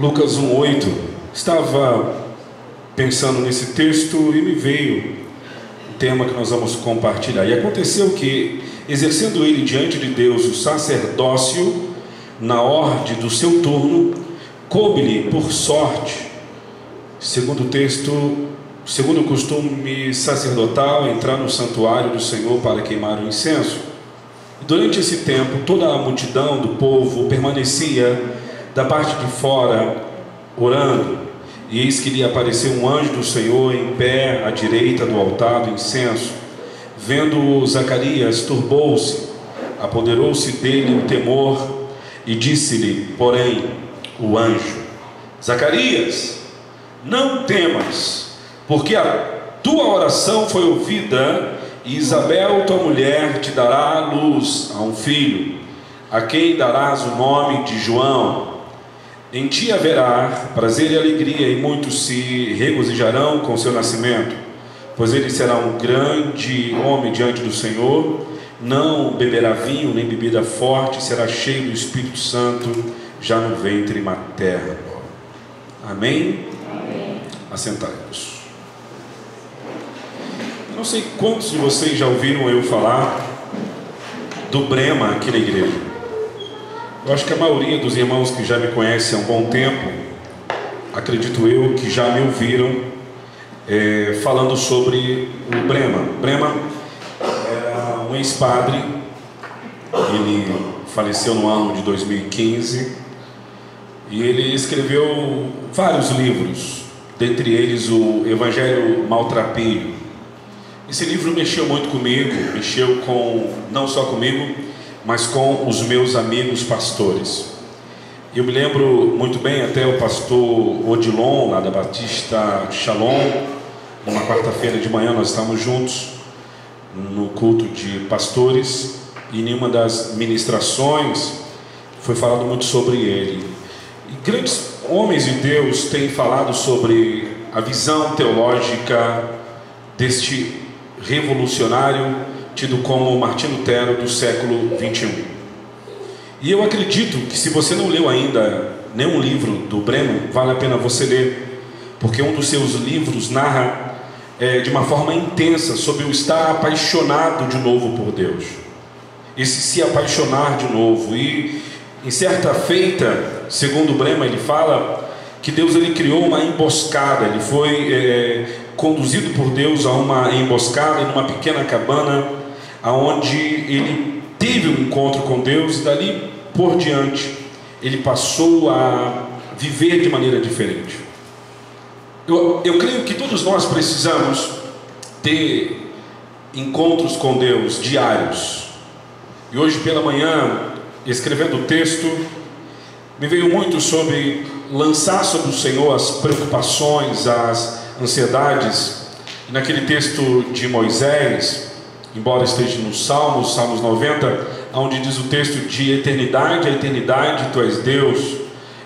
Lucas 1:8. Estava pensando nesse texto e me veio o tema que nós vamos compartilhar. E aconteceu que, exercendo ele diante de Deus o sacerdócio, na ordem do seu turno, coube-lhe por sorte, segundo o texto, segundo o costume sacerdotal, entrar no santuário do Senhor para queimar o incenso. Durante esse tempo, toda a multidão do povo permanecia da parte de fora, orando. E eis que lhe apareceu um anjo do Senhor em pé à direita do altar do incenso. Vendo-o, Zacarias turbou-se, apoderou-se dele o temor, e disse-lhe, porém, o anjo: Zacarias, não temas, porque a tua oração foi ouvida, e Isabel, tua mulher, te dará à luz a um filho, a quem darás o nome de João. Em ti haverá prazer e alegria, e muitos se regozijarão com seu nascimento, pois ele será um grande homem diante do Senhor. Não beberá vinho nem bebida forte, será cheio do Espírito Santo já no ventre materno. Amém? Amém. Assentai-vos. Não sei quantos de vocês já ouviram eu falar do Brema aqui na igreja. Eu acho que a maioria dos irmãos que já me conhecem há um bom tempo, acredito eu, que já me ouviram falando sobre o Brema. Brema era um ex-padre, ele faleceu no ano de 2015, e ele escreveu vários livros, dentre eles o Evangelho Maltrapilho. Esse livro mexeu muito comigo, mexeu com, não só comigo, mas com os meus amigos pastores. Eu me lembro muito bem, até o pastor Odilon, lá da Batista Shalom, numa quarta-feira de manhã nós estávamos juntos no culto de pastores, e em uma das ministrações foi falado muito sobre ele. E grandes homens de Deus têm falado sobre a visão teológica deste revolucionário tido como Martinho Lutero do século 21. E eu acredito que, se você não leu ainda nenhum livro do Brema, vale a pena você ler, porque um dos seus livros narra de uma forma intensa sobre o estar apaixonado de novo por Deus, esse se apaixonar de novo. E em certa feita, segundo o Brema, ele fala que Deus ele criou uma emboscada. Ele foi conduzido por Deus a uma emboscada em uma pequena cabana, aonde ele teve um encontro com Deus, e dali por diante ele passou a viver de maneira diferente. Eu creio que todos nós precisamos ter encontros com Deus diários. E hoje pela manhã, escrevendo o texto, me veio muito sobre lançar sobre o Senhor as preocupações, as ansiedades. E naquele texto de Moisés, embora esteja nos Salmos 90, onde diz o texto: de eternidade a eternidade tu és Deus.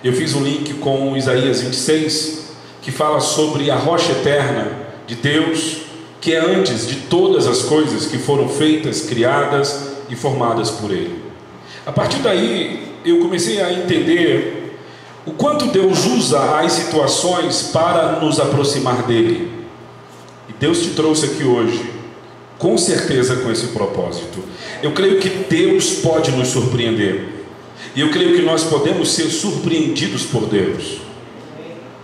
Eu fiz um link com Isaías 26, que fala sobre a rocha eterna de Deus, que é antes de todas as coisas que foram feitas, criadas e formadas por Ele. A partir daí eu comecei a entender o quanto Deus usa as situações para nos aproximar dEle. E Deus te trouxe aqui hoje, com certeza, com esse propósito. Eu creio que Deus pode nos surpreender, e eu creio que nós podemos ser surpreendidos por Deus.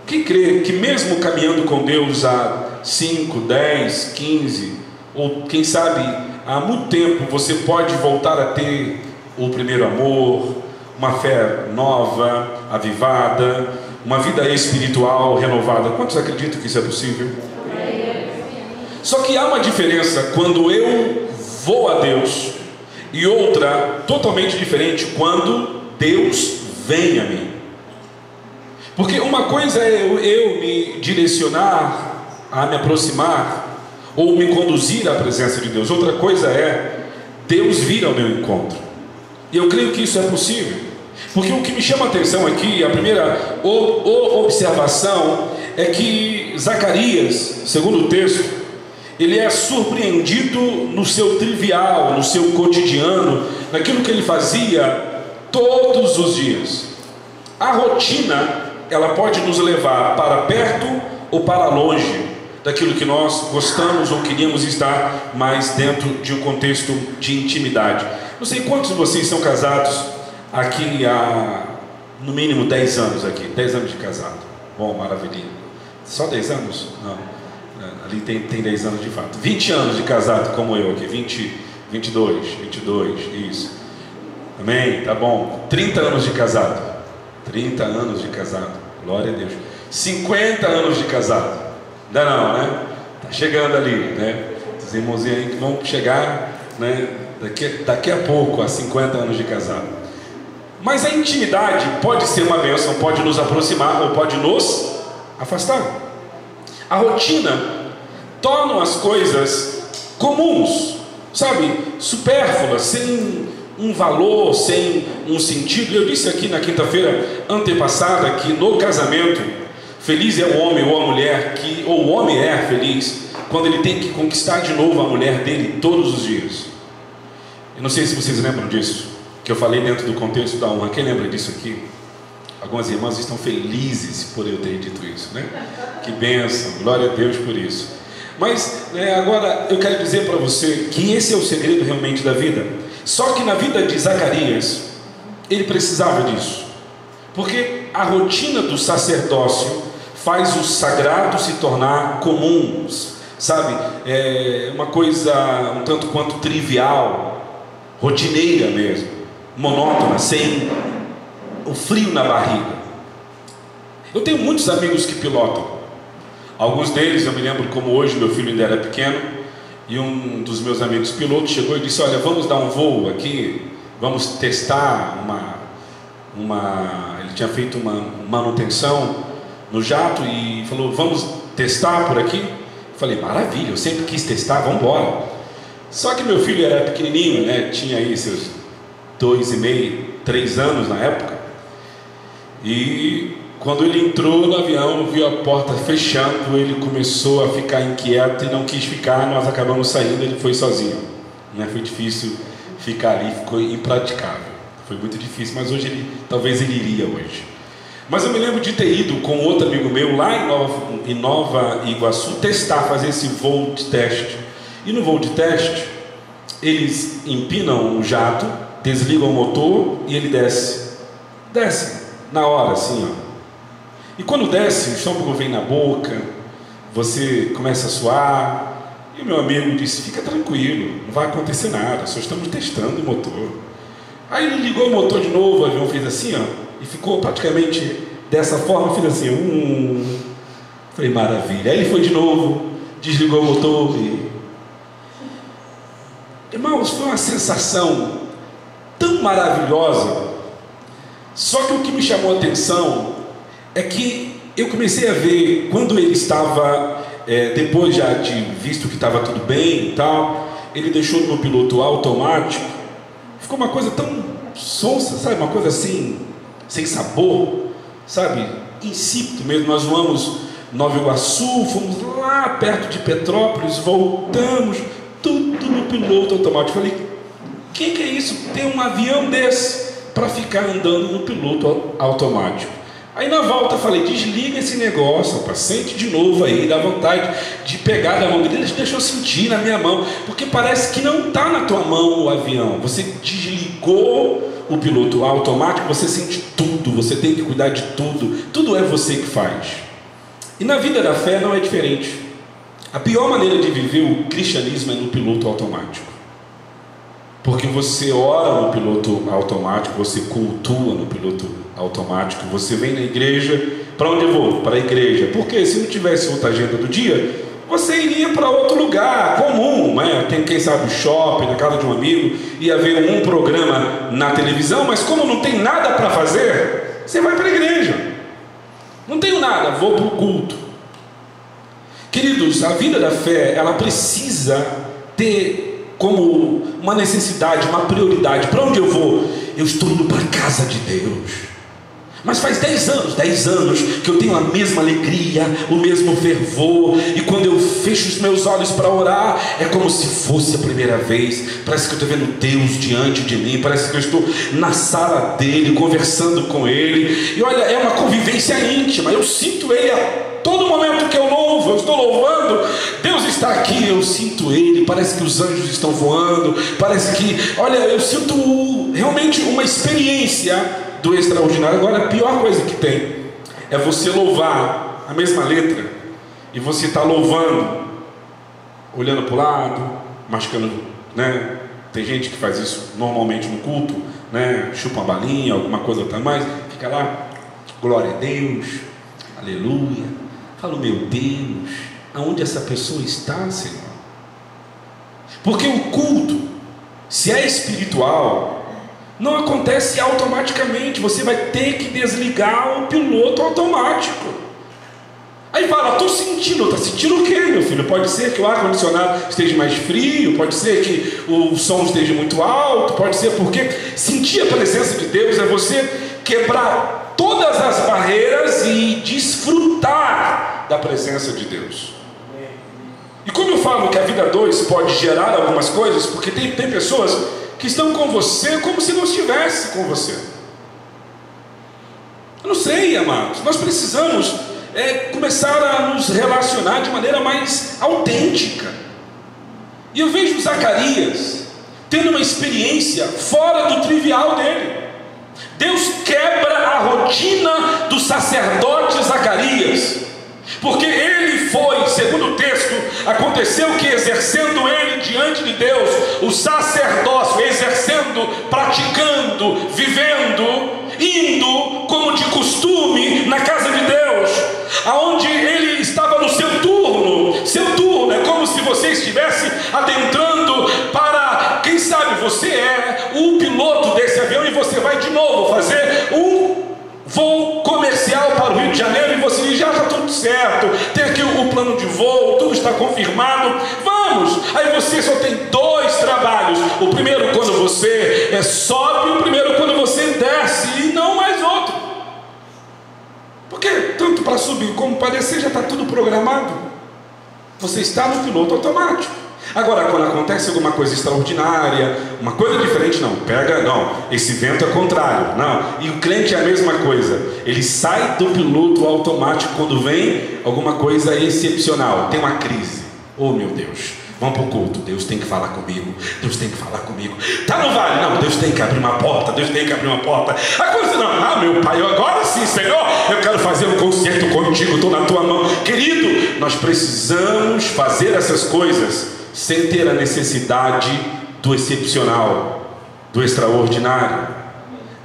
Quem crê que mesmo caminhando com Deus há 5, 10, 15, ou quem sabe há muito tempo, você pode voltar a ter o primeiro amor, uma fé nova, avivada, uma vida espiritual renovada? Quantos acreditam que isso é possível? Só que há uma diferença quando eu vou a Deus, e outra totalmente diferente quando Deus vem a mim. Porque uma coisa é eu me direcionar a me aproximar ou me conduzir à presença de Deus, outra coisa é Deus vir ao meu encontro. E eu creio que isso é possível, porque o que me chama a atenção aqui, a primeira observação, é que Zacarias, segundo o texto, ele é surpreendido no seu trivial, no seu cotidiano, naquilo que ele fazia todos os dias. A rotina ela pode nos levar para perto ou para longe daquilo que nós gostamos ou queríamos estar, mas dentro de um contexto de intimidade. Não sei quantos de vocês são casados aqui há, no mínimo, 10 anos aqui. 10 anos de casado. Bom, maravilha. Só 10 anos? Não. Ali tem 10 anos de fato. 20 anos de casado, como eu aqui. 22, isso. Amém? Tá bom. 30 anos de casado. 30 anos de casado. Glória a Deus. 50 anos de casado. Ainda não, né? Tá chegando ali, né? Os irmãozinhos aí que vão chegar, né? Daqui a pouco, a 50 anos de casado. Mas a intimidade pode ser uma bênção, pode nos aproximar ou pode nos afastar. A rotina torna as coisas comuns, sabe? Supérfluas, sem um valor, sem um sentido. Eu disse aqui na quinta-feira antepassada que no casamento, feliz é o homem ou a mulher ou o homem é feliz quando ele tem que conquistar de novo a mulher dele todos os dias. Eu não sei se vocês lembram disso, que eu falei dentro do contexto da honra. Quem lembra disso aqui? Algumas irmãs estão felizes por eu ter dito isso, né? Que bênção, glória a Deus por isso. Mas agora eu quero dizer para você que esse é o segredo realmente da vida. Só que na vida de Zacarias, ele precisava disso, porque a rotina do sacerdócio faz o sagrado se tornar comum, sabe? É uma coisa um tanto quanto trivial, rotineira mesmo, monótona, sem o frio na barriga. Eu tenho muitos amigos que pilotam. Alguns deles, eu me lembro como hoje, meu filho ainda era pequeno, e um dos meus amigos pilotos chegou e disse: olha, vamos dar um voo aqui, vamos testar ele tinha feito uma manutenção no jato e falou: vamos testar por aqui? Eu falei: maravilha, eu sempre quis testar, vamos embora. Só que meu filho era pequenininho, né? Tinha aí seus 2,5, 3 anos na época. E quando ele entrou no avião, viu a porta fechando, ele começou a ficar inquieto e não quis ficar. Nós acabamos saindo, ele foi sozinho, né? Foi difícil ficar ali, ficou impraticável. Foi muito difícil, mas hoje talvez ele iria hoje. Mas eu me lembro de ter ido com outro amigo meu lá em Nova Iguaçu testar, fazer esse voo de teste. E no voo de teste, eles empinam o jato, desligam o motor e ele desce. Desce na hora, assim, ó. E quando desce, o estômago vem na boca, você começa a suar. E o meu amigo disse: fica tranquilo, não vai acontecer nada, só estamos testando o motor. Aí ele ligou o motor de novo, o avião fez assim, ó, e ficou praticamente dessa forma, fez assim, Falei: maravilha. Aí ele foi de novo, desligou o motor e... Irmãos, foi uma sensação tão maravilhosa. Só que o que me chamou a atenção é que eu comecei a ver, quando ele estava, depois já de visto que estava tudo bem e tal, ele deixou no piloto automático. Ficou uma coisa tão sonsa, sabe? Uma coisa assim, sem sabor, sabe? Insípido mesmo. Nós voamos Nova Iguaçu, fomos lá perto de Petrópolis, voltamos, tudo no piloto automático. Falei: o que é isso? Tem um avião desse para ficar andando no piloto automático. Aí na volta eu falei: desliga esse negócio, rapaz, sente de novo aí, dá vontade de pegar da mão dele. Deixa eu sentir na minha mão, porque parece que não está na tua mão o avião. Você desligou o piloto automático, você sente tudo, você tem que cuidar de tudo, tudo é você que faz. E na vida da fé não é diferente. A pior maneira de viver o cristianismo é no piloto automático. Porque você ora no piloto automático, você cultua no piloto automático, você vem na igreja. Para onde eu vou? Para a igreja. Porque se não tivesse outra agenda do dia, você iria para outro lugar comum, né? Tem, quem sabe, shopping, na casa de um amigo, ia ver um programa na televisão, mas como não tem nada para fazer, você vai para a igreja. Não tenho nada, vou para o culto. Queridos, a vida da fé, ela precisa ter como uma necessidade, uma prioridade. Para onde eu vou? Eu estou indo para a casa de Deus. Mas faz 10 anos que eu tenho a mesma alegria, o mesmo fervor, e quando eu fecho os meus olhos para orar, é como se fosse a primeira vez. Parece que eu estou vendo Deus diante de mim, parece que eu estou na sala dele, conversando com ele, e olha, é uma convivência íntima, eu sinto ele a todo momento que eu louvo, eu estou louvando, Deus está aqui, eu sinto ele, parece que os anjos estão voando, parece que, olha, eu sinto realmente uma experiência do extraordinário. Agora, a pior coisa que tem é você louvar a mesma letra e você está louvando olhando para o lado, mascando, né? Tem gente que faz isso normalmente no culto, né? Chupa uma balinha, alguma coisa outra mais, fica lá, glória a Deus, aleluia. Falo, meu Deus, aonde essa pessoa está, Senhor? Porque o culto, se é espiritual, não acontece automaticamente. Você vai ter que desligar o piloto automático. Aí fala, estou sentindo. Está sentindo o quê, meu filho? Pode ser que o ar-condicionado esteja mais frio, pode ser que o som esteja muito alto, pode ser porque sentir a presença de Deus é você quebrar todas as barreiras e desfrutar da presença de Deus. E como eu falo que a vida 2 pode gerar algumas coisas, porque tem pessoas que estão com você como se não estivesse com você. Eu não sei, amados, nós precisamos começar a nos relacionar de maneira mais autêntica. E eu vejo Zacarias tendo uma experiência fora do trivial dele. Deus quebra a rotina do sacerdote Zacarias, porque ele foi, segundo o texto, aconteceu que exercendo ele diante de Deus o sacerdócio, exercendo, praticando, vivendo, indo como de costume na casa de Deus, aonde ele estava no seu turno é como se você estivesse adentrando para, quem sabe você é o piloto desse avião e você vai de novo fazer um voo comercial para o Rio de Janeiro, e você diz, já está tudo certo, tem aqui o plano de voo, tudo está confirmado, vamos. Aí você só tem 2 trabalhos, o primeiro quando você sobe, o primeiro quando você desce, e não mais outro, porque tanto para subir como para descer já está tudo programado, você está no piloto automático. Agora, quando acontece alguma coisa extraordinária, uma coisa diferente, não, esse vento é contrário, não, e o crente é a mesma coisa, ele sai do piloto automático quando vem alguma coisa excepcional, tem uma crise, oh meu Deus, vamos para o culto, Deus tem que falar comigo, está no vale, não, Deus tem que abrir uma porta, a coisa não, meu pai, agora sim, Senhor, eu quero fazer um concerto contigo, estou na tua mão, querido, nós precisamos fazer essas coisas sem ter a necessidade do excepcional, do extraordinário,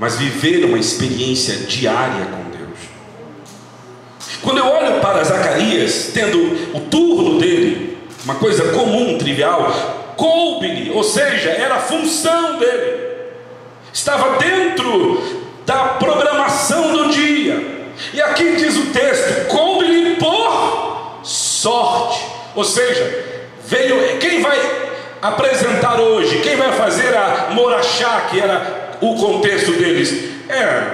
mas viver uma experiência diária com Deus. Quando eu olho para Zacarias, tendo o turno dele, uma coisa comum, trivial, coube-lhe, ou seja, era a função dele, estava dentro da programação do dia, e aqui diz o texto, coube-lhe por sorte, ou seja, veio, quem vai apresentar hoje, quem vai fazer a morachá, que era o contexto deles,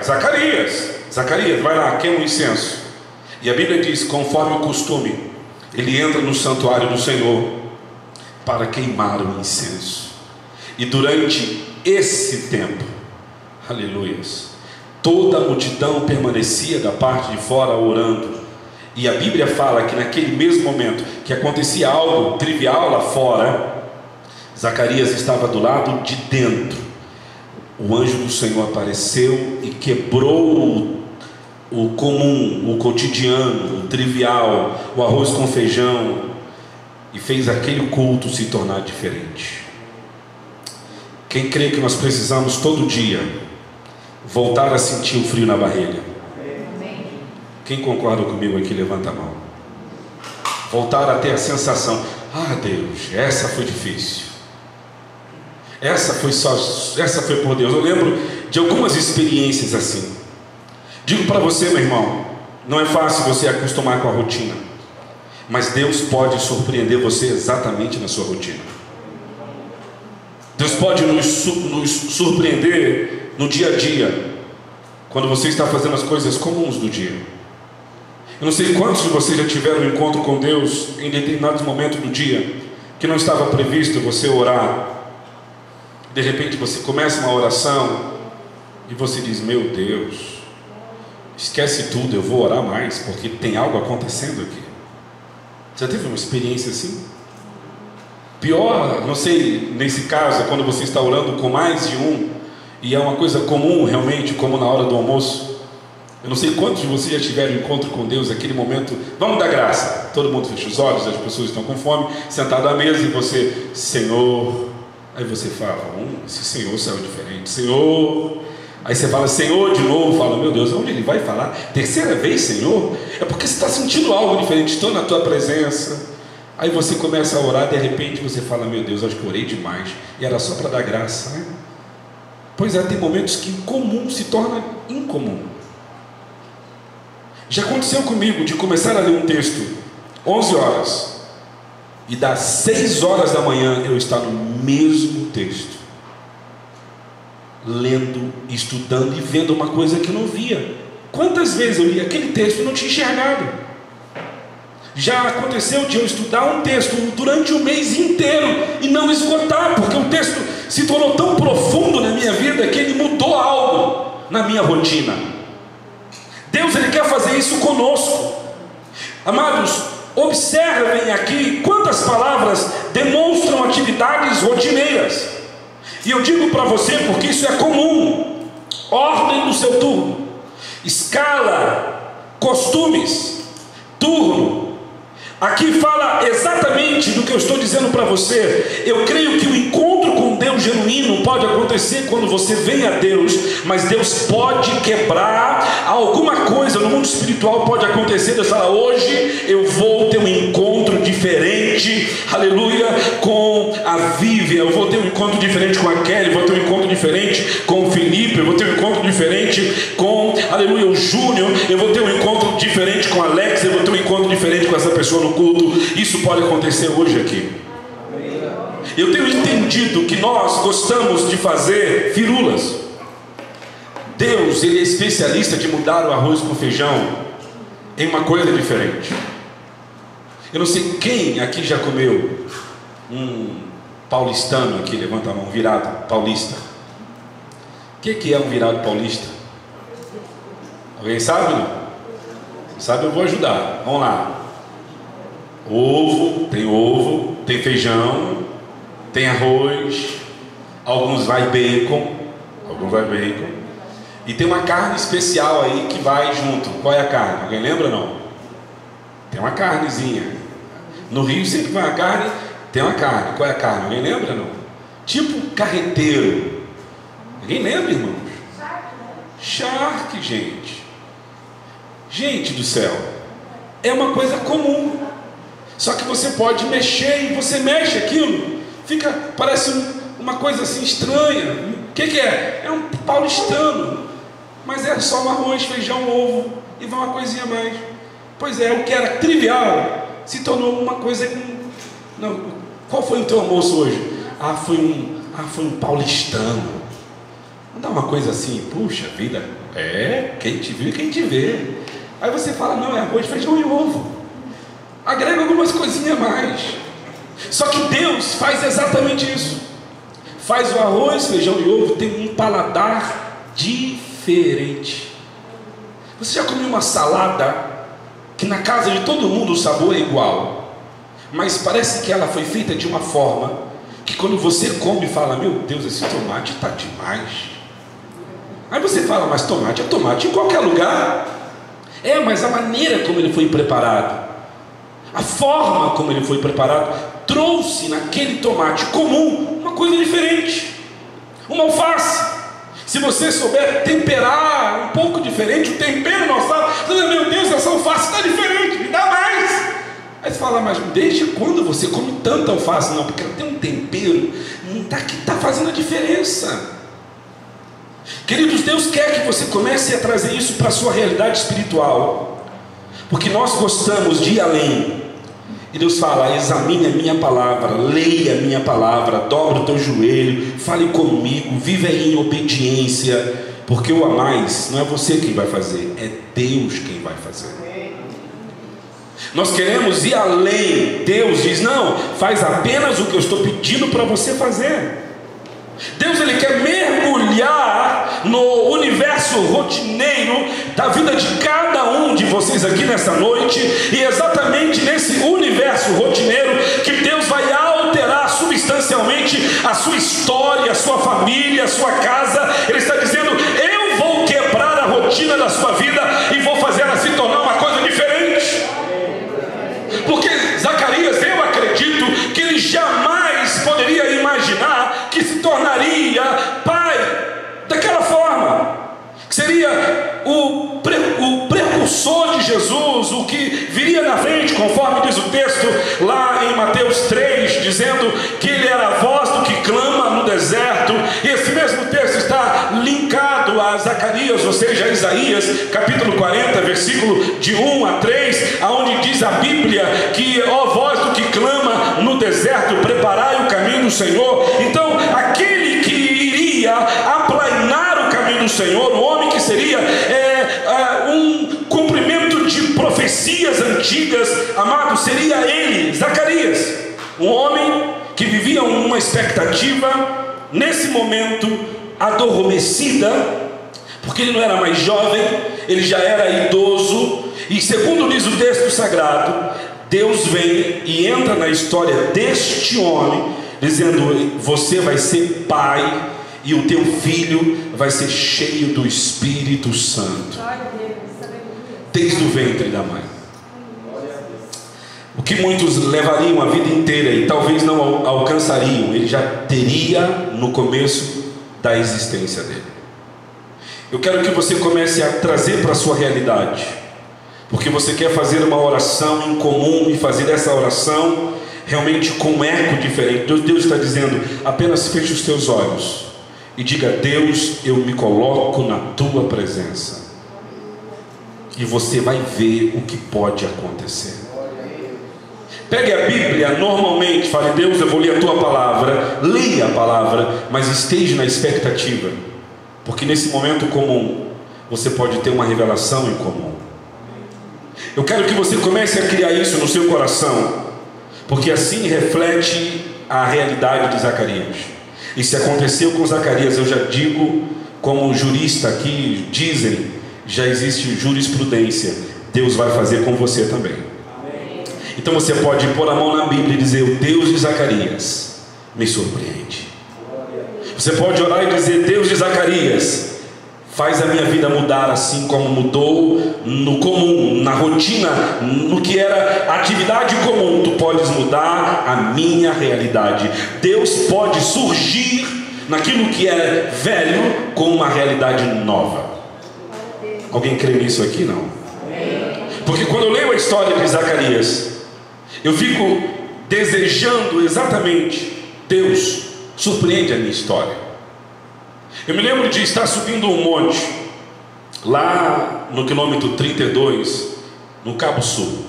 Zacarias, vai lá, queima o incenso, e a Bíblia diz, conforme o costume, ele entra no santuário do Senhor, para queimar o incenso, e durante esse tempo, aleluias, toda a multidão permanecia da parte de fora orando. E a Bíblia fala que naquele mesmo momento que acontecia algo trivial lá fora, Zacarias estava do lado de dentro. O anjo do Senhor apareceu e quebrou o comum, o cotidiano, o trivial, o arroz com feijão, e fez aquele culto se tornar diferente. Quem crê que nós precisamos todo dia voltar a sentir o frio na barriga? Quem concorda comigo aqui, levanta a mão. Voltar a ter a sensação, Deus, essa foi difícil, essa foi por Deus. Eu lembro de algumas experiências assim. Digo para você, meu irmão, não é fácil você acostumar com a rotina, mas Deus pode surpreender você exatamente na sua rotina. Deus pode nos surpreender no dia a dia. quando você está fazendo as coisas comuns do dia. Eu não sei quantos de vocês já tiveram um encontro com Deus em determinados momentos do dia que não estava previsto você orar. De repente você começa uma oração e você diz: meu Deus, esquece tudo, eu vou orar mais porque tem algo acontecendo aqui. Já teve uma experiência assim? Pior, não sei, nesse caso, é quando você está orando com mais de um e é uma coisa comum realmente, como na hora do almoço. Eu não sei quantos de vocês já tiveram encontro com Deus, aquele momento, vamos dar graça, todo mundo fecha os olhos, as pessoas estão com fome, sentado à mesa, e você: Senhor. Aí você fala: esse Senhor saiu diferente, Senhor. Aí você fala: Senhor de novo, fala: meu Deus, onde ele vai falar? Terceira vez, Senhor? É porque você está sentindo algo diferente, estou na tua presença. Aí você começa a orar, de repente você fala: meu Deus, acho que orei demais, e era só para dar graça, né? Pois é, tem momentos que comum se torna incomum. Já aconteceu comigo de começar a ler um texto 11 horas e das 6 horas da manhã eu estar no mesmo texto, lendo, estudando e vendo uma coisa que eu não via. Quantas vezes eu li aquele texto e não tinha enxergado? Já aconteceu de eu estudar um texto durante o mês inteiro e não esgotar, porque o texto se tornou tão profundo na minha vida que ele mudou algo na minha rotina. Deus, ele quer fazer isso conosco. Amados, observem aqui quantas palavras demonstram atividades rotineiras. E eu digo para você porque isso é comum: ordem do seu turno, escala, costumes, turno. Aqui fala exatamente do que eu estou dizendo para você. Eu creio que o encontro com Deus genuíno pode acontecer quando você vem a Deus, mas Deus pode quebrar alguma coisa no mundo espiritual. Pode acontecer, Deus fala: hoje eu vou ter um encontro diferente, aleluia, com a Vivian, eu vou ter um encontro diferente com a Kelly, vou ter um encontro diferente com o Felipe, eu vou ter um encontro diferente com, aleluia, o Júnior, eu vou ter um encontro diferente com a Alex, eu vou ter um encontro diferente com essa pessoa no culto. Isso pode acontecer hoje aqui. Eu tenho entendido que nós gostamos de fazer firulas. Deus, ele é especialista de mudar o arroz com feijão em uma coisa diferente. Eu não sei quem aqui já comeu um paulistano aqui, levanta a mão, virado paulista. O que é um virado paulista? Alguém sabe? Não? Se sabe, eu vou ajudar. Vamos lá. Ovo, tem feijão, tem arroz, alguns vai bacon, e tem uma carne especial aí que vai junto. Qual é a carne? Alguém lembra ou não? Tem uma carnezinha. No Rio sempre vai uma carne, tem uma carne. Qual é a carne? Alguém lembra ou não? Tipo carreteiro. Ninguém lembra, irmãos? Charque, gente. Gente do céu, é uma coisa comum. Só que você pode mexer, e você mexe aquilo, parece uma coisa assim estranha. O que é? É um paulistano, mas é só um arroz, feijão, ovo e vai uma coisinha a mais. Pois é, o que era trivial se tornou uma coisa que não. Qual foi o teu almoço hoje? Foi um paulistano. Não dá uma coisa assim, puxa vida, quem te viu e quem te vê. Aí você fala: não, é arroz, feijão e ovo. Agrega algumas coisinhas a mais. Só que Deus faz exatamente isso. Faz o arroz, feijão e ovo tem um paladar diferente. Você já comeu uma salada que na casa de todo mundo o sabor é igual, mas parece que ela foi feita de uma forma que quando você come fala: meu Deus, esse tomate está demais. Aí você fala: mas tomate é tomate em qualquer lugar. Mas a maneira como ele foi preparado, a forma como ele foi preparado, trouxe naquele tomate comum uma coisa diferente. Uma alface, se você souber temperar um pouco diferente, o tempero não sabe, você diz: meu Deus, essa alface está diferente, me dá mais. Aí você fala: mas desde quando você come tanta alface? Não, porque ela tem um tempero que está fazendo a diferença. Queridos, Deus quer que você comece a trazer isso para a sua realidade espiritual, porque nós gostamos de ir além. E Deus fala: examine a minha palavra, leia a minha palavra, dobra o teu joelho, fale comigo, viva em obediência, Porque o a mais não é você quem vai fazer, é Deus quem vai fazer. Nós queremos ir além. Deus diz: não, faz apenas o que eu estou pedindo para você fazer. Deus, Ele quer mergulhar no universo rotineiro da vida de cada um de vocês aqui nessa noite. E exatamente nesse universo rotineiro que Deus vai alterar substancialmente a sua história, a sua família, a sua casa. Ele está dizendo: eu vou quebrar a rotina da sua vida e vou fazer ela se tornar uma coisa diferente. Porque Zacarias, eu acredito que ele jamais poderia imaginar que se tornaria pai daquela forma, que seria o precursor de Jesus, o que viria na frente, conforme diz o texto lá em Mateus 3, dizendo que ele era a voz do que clama no deserto. E esse mesmo texto está linkado a Zacarias, ou seja, a Isaías, capítulo 40, versículo de 1 a 3, aonde diz a Bíblia que, ó voz do que clama no deserto, preparai o caminho do Senhor. Então, aquele que iria aplainar o caminho do Senhor, o homem que seria um cumprimento de profecias antigas, amado, seria ele, Zacarias, um homem que vivia uma expectativa nesse momento adormecida, porque ele não era mais jovem, ele já era idoso. E segundo diz o texto sagrado, Deus vem e entra na história deste homem, dizendo: você vai ser pai, e o teu filho vai ser cheio do Espírito Santo, desde o ventre da mãe. O que muitos levariam a vida inteira e talvez não alcançariam, ele já teria no começo da existência dele. Eu quero que você comece a trazer para a sua realidade, porque você quer fazer uma oração em comum e fazer essa oração realmente com um eco diferente. Deus está dizendo: apenas feche os teus olhos e diga: Deus, eu me coloco na tua presença, e você vai ver o que pode acontecer. Pegue a Bíblia normalmente, fale: Deus, eu vou ler a tua palavra. Leia a palavra, mas esteja na expectativa, porque nesse momento comum você pode ter uma revelação em comum. Eu quero que você comece a criar isso no seu coração, porque assim reflete a realidade de Zacarias. E se aconteceu com Zacarias, eu já digo, como jurista aqui, dizem, já existe jurisprudência, Deus vai fazer com você também. Amém. Então você pode pôr a mão na Bíblia e dizer: o Deus de Zacarias me surpreende. Você pode orar e dizer: Deus de Zacarias, faz a minha vida mudar assim como mudou no comum, na rotina, no que era atividade comum. Tu podes mudar a minha realidade. Deus pode surgir naquilo que é velho com uma realidade nova. Alguém crê nisso aqui? Não? Porque quando eu leio a história de Zacarias, eu fico desejando exatamente: Deus, surpreende a minha história. Eu me lembro de estar subindo um monte, lá no quilômetro 32, no Cabo Sul.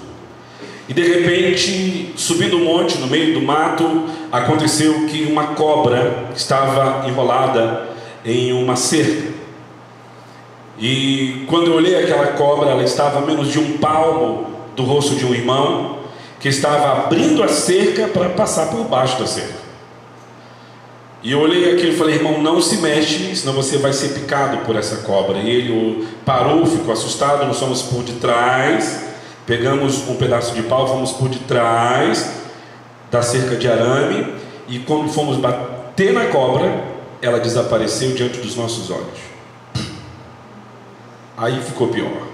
E de repente, subindo um monte, no meio do mato, aconteceu que uma cobra estava enrolada em uma cerca. E quando eu olhei aquela cobra, ela estava a menos de um palmo do rosto de um irmão, que estava abrindo a cerca para passar por baixo da cerca. E eu olhei aquilo e falei: irmão, não se mexe, senão você vai ser picado por essa cobra. E ele parou, ficou assustado. Nós fomos por detrás, pegamos um pedaço de pau, fomos por detrás da cerca de arame, e quando fomos bater na cobra, ela desapareceu diante dos nossos olhos. Aí ficou pior.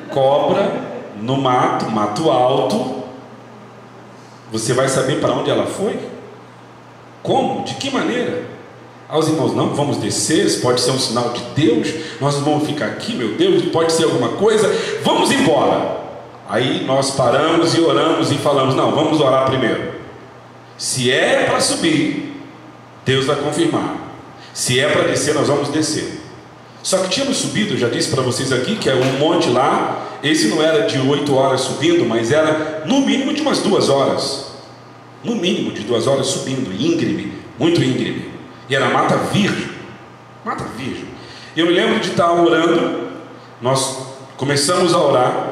Cobra no mato, mato alto. Você vai saber para onde ela foi? Como? De que maneira? Aos irmãos: não, vamos descer, isso pode ser um sinal de Deus, nós vamos ficar aqui, meu Deus, pode ser alguma coisa, vamos embora. Aí nós paramos e oramos e falamos: não, vamos orar primeiro. Se é para subir, Deus vai confirmar. Se é para descer, nós vamos descer. Só que tínhamos subido, eu já disse para vocês aqui, que é um monte lá. Esse não era de 8 horas subindo, mas era no mínimo de umas 2 horas. No mínimo de 2 horas subindo, íngreme, muito íngreme. E era mata virgem. Mata virgem. Eu me lembro de estar orando, nós começamos a orar,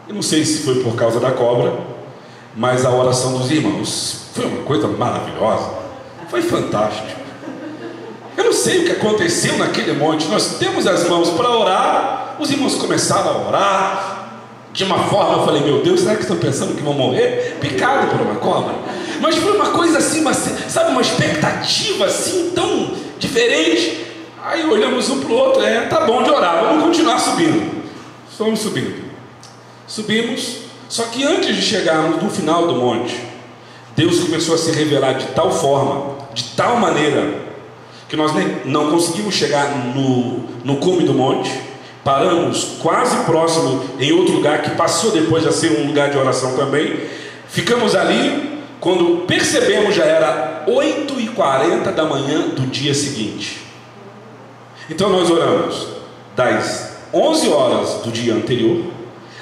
eu não sei se foi por causa da cobra, mas a oração dos irmãos foi uma coisa maravilhosa, foi fantástico. Eu não sei o que aconteceu naquele monte, nós temos as mãos para orar, os irmãos começaram a orar, de uma forma, eu falei, meu Deus, será que estão pensando que vão morrer picado por uma cobra? Mas foi uma coisa assim, sabe, uma expectativa assim, tão diferente. Aí olhamos um para o outro, tá bom de orar, vamos continuar subindo. Fomos subindo. Subimos, só que antes de chegarmos no final do monte, Deus começou a se revelar de tal forma, de tal maneira, que nós não conseguimos chegar no cume do monte. Paramos quase próximo em outro lugar que passou depois a ser um lugar de oração também. Ficamos ali, quando percebemos já era 8h40 da manhã do dia seguinte. Então nós oramos das 11 horas do dia anterior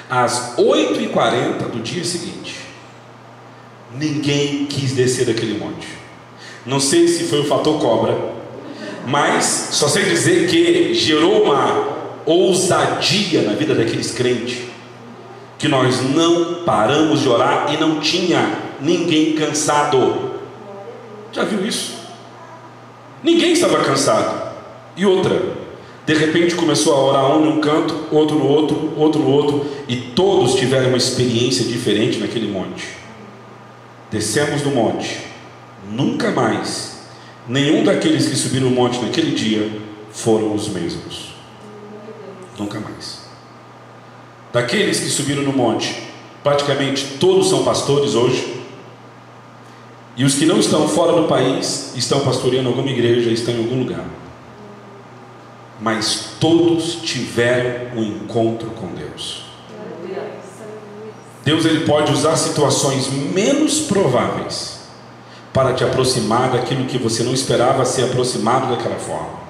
às 8h40 do dia seguinte. Ninguém quis descer daquele monte. Não sei se foi o fator cobra, mas só sei dizer que gerou uma ousadia na vida daqueles crentes, que nós não paramos de orar e não tinha ninguém cansado. Já viu isso? Ninguém estava cansado. E outra, de repente começou a orar um num canto, outro no outro, outro no outro, e todos tiveram uma experiência diferente naquele monte. Descemos do monte, nunca mais nenhum daqueles que subiram o monte naquele dia foram os mesmos. Nunca mais. Daqueles que subiram no monte, praticamente todos são pastores hoje. E os que não estão fora do país estão pastoreando alguma igreja, estão em algum lugar. Mas todos tiveram um encontro com Deus. Deus, ele pode usar situações menos prováveis para te aproximar daquilo que você não esperava ser aproximado daquela forma.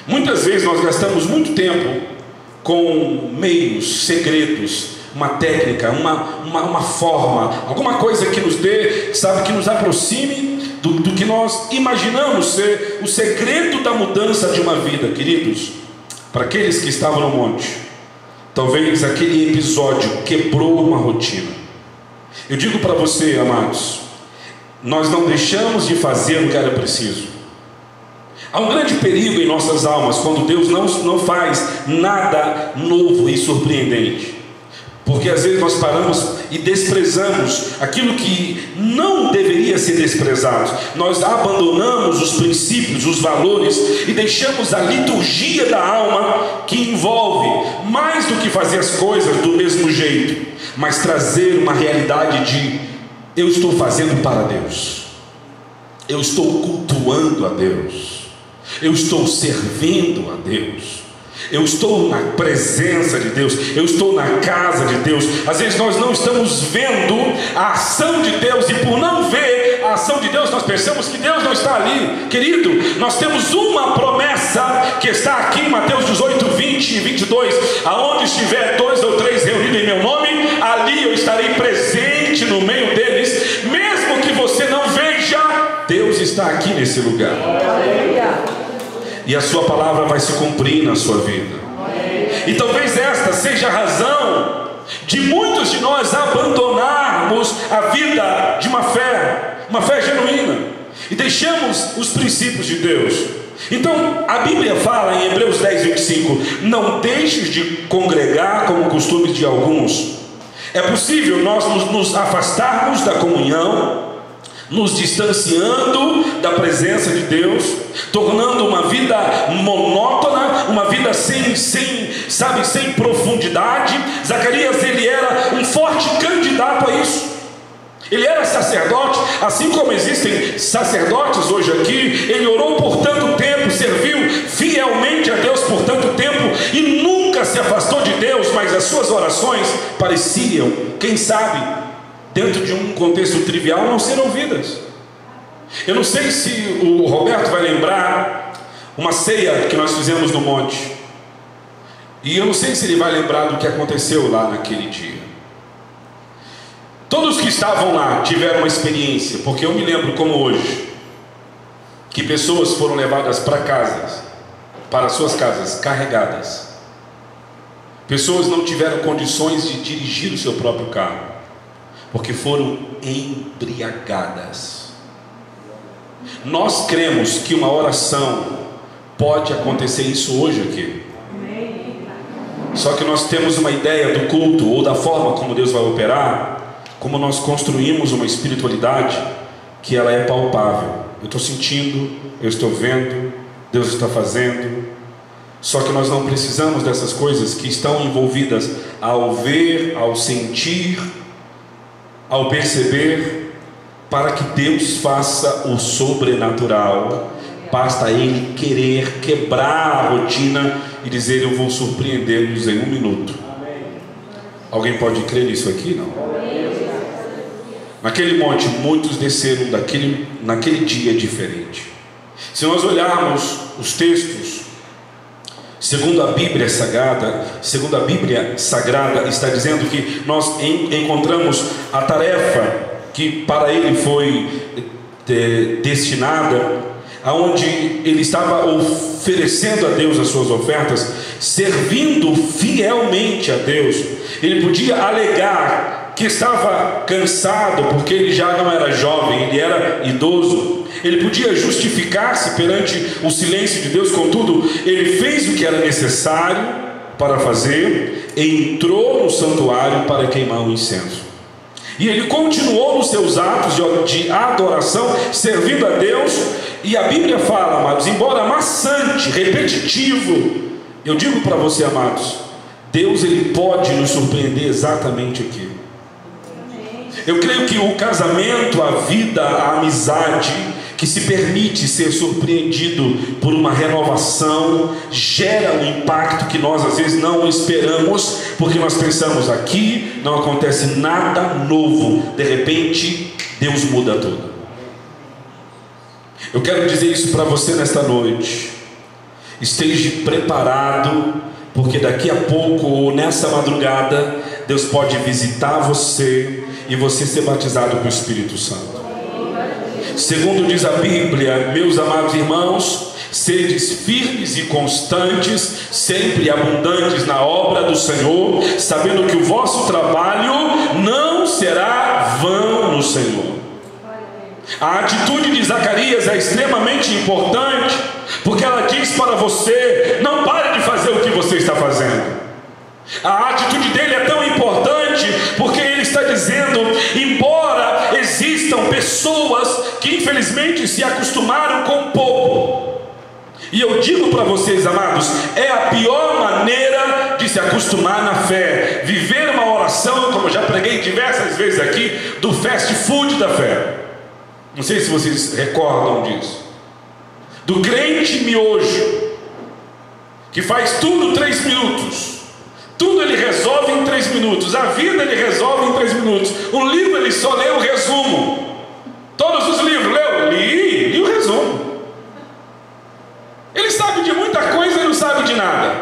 Muitas vezes nós gastamos muito tempo com meios, segredos, uma técnica, uma forma, alguma coisa que nos dê, sabe, que nos aproxime do que nós imaginamos ser o segredo da mudança de uma vida. Queridos, para aqueles que estavam no monte, talvez aquele episódio quebrou uma rotina. Eu digo para você, amados, nós não deixamos de fazer o que era preciso. Há um grande perigo em nossas almas quando Deus não faz nada novo e surpreendente, porque às vezes nós paramos e desprezamos aquilo que não deveria ser desprezado. Nós abandonamos os princípios, os valores, e deixamos a liturgia da alma, que envolve mais do que fazer as coisas do mesmo jeito, mas trazer uma realidade de: eu estou fazendo para Deus, eu estou cultuando a Deus, eu estou servindo a Deus, eu estou na presença de Deus, eu estou na casa de Deus. Às vezes nós não estamos vendo a ação de Deus, e por não ver a ação de Deus, nós pensamos que Deus não está ali. Querido, nós temos uma promessa que está aqui em Mateus 18, 20 e 22: aonde estiver 2 ou 3 reunidos em meu nome, ali eu estarei presente no meio deles. Mesmo que você não veja, Deus está aqui nesse lugar. E a sua palavra vai se cumprir na sua vida. E talvez esta seja a razão de muitos de nós abandonarmos a vida de uma fé genuína, e deixamos os princípios de Deus. Então a Bíblia fala em Hebreus 10, 25: não deixes de congregar como costume de alguns. É possível nós nos afastarmos da comunhão, nos distanciando da presença de Deus, tornando uma vida monótona, uma vida sem profundidade. Zacarias, ele era um forte candidato a isso. Ele era sacerdote, assim como existem sacerdotes hoje aqui. Ele orou por tanto tempo, serviu fielmente a Deus por tanto tempo, e nunca se afastou de Deus, mas as suas orações pareciam, quem sabe, dentro de um contexto trivial, não ser ouvidas. Eu não sei se o Roberto vai lembrar uma ceia que nós fizemos no monte, e eu não sei se ele vai lembrar do que aconteceu lá naquele dia. Todos que estavam lá tiveram uma experiência, porque eu me lembro como hoje, que pessoas foram levadas para para suas casas carregadas. Pessoas não tiveram condições de dirigir o seu próprio carro, porque foram embriagadas. Nós cremos que uma oração pode acontecer isso hoje aqui. Só que nós temos uma ideia do culto, ou da forma como Deus vai operar, como nós construímos uma espiritualidade que ela é palpável. Eu estou sentindo, eu estou vendo, Deus está fazendo. Só que nós não precisamos dessas coisas que estão envolvidas ao ver, ao sentir, ao perceber, para que Deus faça o sobrenatural. Basta Ele querer quebrar a rotina e dizer: eu vou surpreender-nos em 1 minuto. Alguém pode crer nisso aqui? Não? Naquele monte, muitos desceram naquele dia diferente. Se nós olharmos os textos, segundo a Bíblia Sagrada, está dizendo que nós encontramos a tarefa que para ele foi destinada, aonde ele estava oferecendo a Deus as suas ofertas, servindo fielmente a Deus. Ele podia alegar que estava cansado, porque ele já não era jovem, ele era idoso. Ele podia justificar-se perante o silêncio de Deus. Contudo, ele fez o que era necessário para fazer, entrou no santuário para queimar o incenso. E ele continuou nos seus atos de adoração, servindo a Deus. E a Bíblia fala, amados, embora maçante, repetitivo, eu digo para você, amados, Deus ele pode nos surpreender exatamente aqui. Eu creio que o casamento, a vida, a amizade que se permite ser surpreendido por uma renovação, gera um impacto que nós às vezes não esperamos, porque nós pensamos: aqui não acontece nada novo, de repente Deus muda tudo. Eu quero dizer isso para você nesta noite: esteja preparado, porque daqui a pouco ou nessa madrugada Deus pode visitar você e você ser batizado com o Espírito Santo. Segundo diz a Bíblia, meus amados irmãos, sedes firmes e constantes, sempre abundantes na obra do Senhor, sabendo que o vosso trabalho não será vão no Senhor. A atitude de Zacarias é extremamente importante, porque ela diz para você: não pare de fazer o que você está fazendo. A atitude dele é tão importante porque ele está dizendo: embora existam pessoas que infelizmente se acostumaram com pouco, e eu digo para vocês, amados, é a pior maneira de se acostumar na fé, viver uma oração, como já preguei diversas vezes aqui, do fast food da fé. Não sei se vocês recordam disso, do crente miojo, que faz tudo 3 minutos, tudo ele resolve em 3 minutos, a vida ele resolve em 3 minutos, um livro ele só lê o resumo. Todos os livros leu? Li o resumo. Ele sabe de muita coisa e não sabe de nada,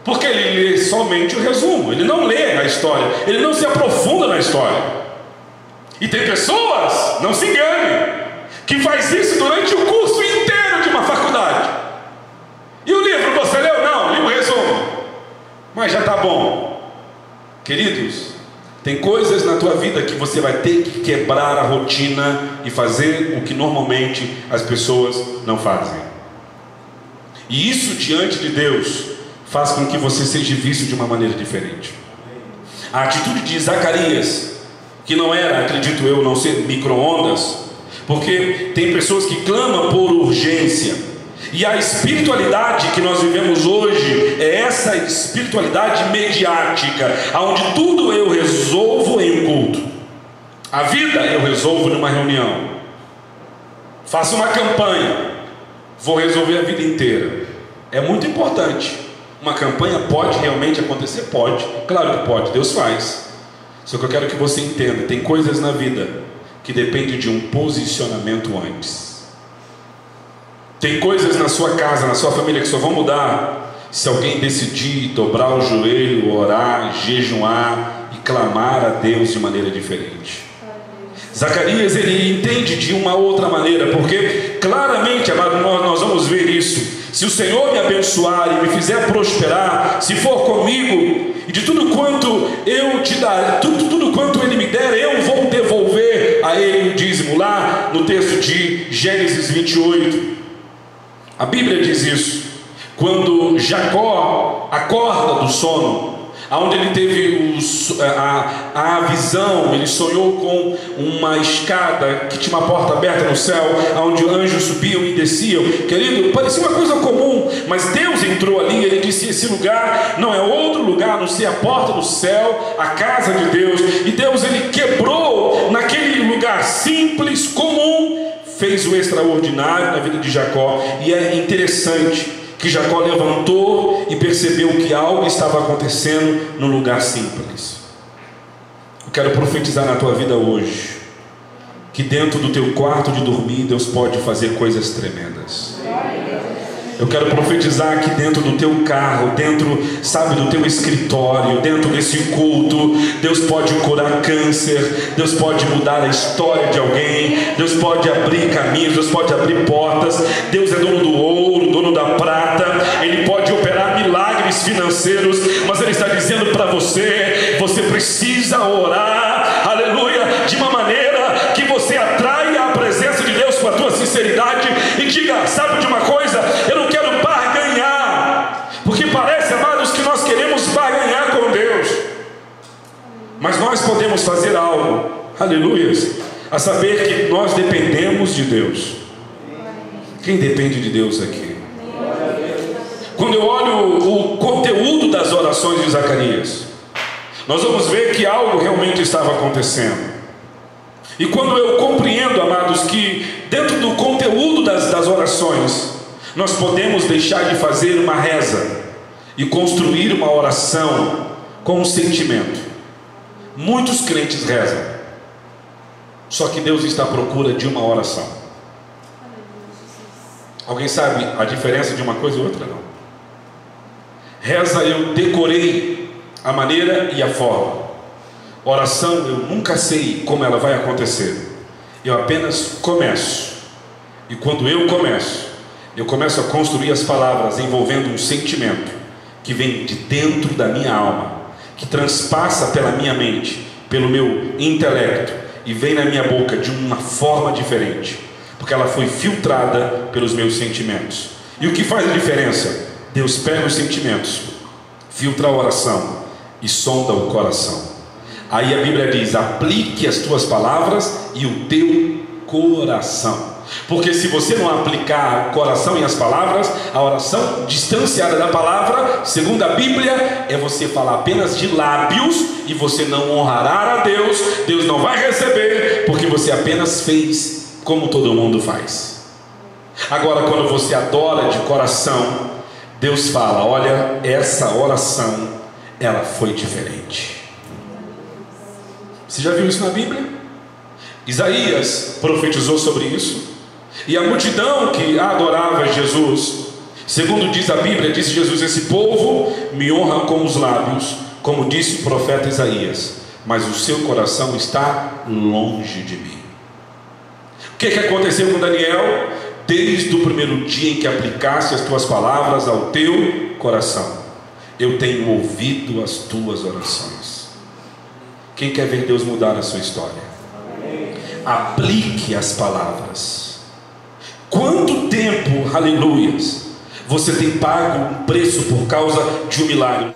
porque ele lê somente o resumo, ele não lê a história, ele não se aprofunda na história. E tem pessoas, não se engane, que faz isso durante o curso inteiro de uma faculdade. E o livro você leu? Não, li o resumo, mas já está bom. Queridos, tem coisas na tua vida que você vai ter que quebrar a rotina e fazer o que normalmente as pessoas não fazem. E isso diante de Deus faz com que você seja visto de uma maneira diferente. A atitude de Zacarias, que não era, acredito eu, não ser micro-ondas, porque tem pessoas que clamam por urgência, e a espiritualidade que nós vivemos hoje é essa espiritualidade mediática, onde tudo eu resolvo em um culto, a vida eu resolvo numa reunião, faço uma campanha, vou resolver a vida inteira. É muito importante. Uma campanha pode realmente acontecer? Pode, claro que pode, Deus faz. Só que eu quero que você entenda, tem coisas na vida que dependem de um posicionamento antes. Tem coisas na sua casa, na sua família, que só vão mudar se alguém decidir dobrar o joelho, orar, jejuar e clamar a Deus de maneira diferente. Zacarias, ele entende de uma outra maneira, porque claramente, amado, nós vamos ver isso. se o Senhor me abençoar e me fizer prosperar, se for comigo, e de tudo quanto eu te dar, tudo quanto Ele me der, eu vou devolver a Ele o dízimo. Lá no texto de Gênesis 28, a Bíblia diz isso. Quando Jacó acorda do sono, onde ele teve a visão, ele sonhou com uma escada que tinha uma porta aberta no céu, onde anjos subiam e desciam. Querido, parecia uma coisa comum, mas Deus entrou ali e ele disse: esse lugar não é outro lugar a não ser a porta do céu, a casa de Deus. E Deus, ele quebrou naquele lugar simples, comum, fez o extraordinário na vida de Jacó. E é interessante que Jacó levantou e percebeu que algo estava acontecendo no lugar simples. Eu quero profetizar na tua vida hoje, que dentro do teu quarto de dormir, Deus pode fazer coisas tremendas. Eu quero profetizar que dentro do teu carro, dentro, sabe, do teu escritório, dentro desse culto, Deus pode curar câncer, Deus pode mudar a história de alguém, Deus pode abrir caminhos, Deus pode abrir portas. Deus é dono do ouro, dono da prata, Ele pode operar milagres financeiros, mas Ele está dizendo para você: você precisa orar, aleluia, de uma maneira que você atraia a presença de Deus com a tua sinceridade e diga: sabe de uma coisa, eu não quero barganhar, porque parece, amados, que nós queremos barganhar com Deus, mas nós podemos fazer algo, aleluia, a saber que nós dependemos de Deus. Quem depende de Deus aqui? Quando eu olho o conteúdo das orações de Zacarias, nós vamos ver que algo realmente estava acontecendo. E quando eu compreendo, amados, que dentro do conteúdo das orações, nós podemos deixar de fazer uma reza e construir uma oração com um sentimento. Muitos crentes rezam, só que Deus está à procura de uma oração. Alguém sabe a diferença de uma coisa e outra? Não. Reza, eu decorei a maneira e a forma. Oração, eu nunca sei como ela vai acontecer. Eu apenas começo. E quando eu começo a construir as palavras envolvendo um sentimento que vem de dentro da minha alma, que transpassa pela minha mente, pelo meu intelecto, e vem na minha boca de uma forma diferente, porque ela foi filtrada pelos meus sentimentos. E o que faz a diferença? Deus pega os sentimentos, filtra a oração e sonda o coração. Aí a Bíblia diz: aplique as tuas palavras e o teu coração. Porque se você não aplicar o coração e as palavras, a oração distanciada da palavra, segundo a Bíblia, é você falar apenas de lábios, e você não honrará a Deus. Deus não vai receber, porque você apenas fez como todo mundo faz. Agora, quando você adora de coração, Deus fala: olha, essa oração, ela foi diferente. Você já viu isso na Bíblia? Isaías profetizou sobre isso. E a multidão que adorava Jesus, segundo diz a Bíblia, disse Jesus: esse povo me honra com os lábios, como disse o profeta Isaías, mas o seu coração está longe de mim. O que aconteceu com Daniel? Desde o primeiro dia em que aplicaste as tuas palavras ao teu coração, eu tenho ouvido as tuas orações. Quem quer ver Deus mudar a sua história? Aplique as palavras. Quanto tempo, aleluias, você tem pago um preço por causa de um milagre?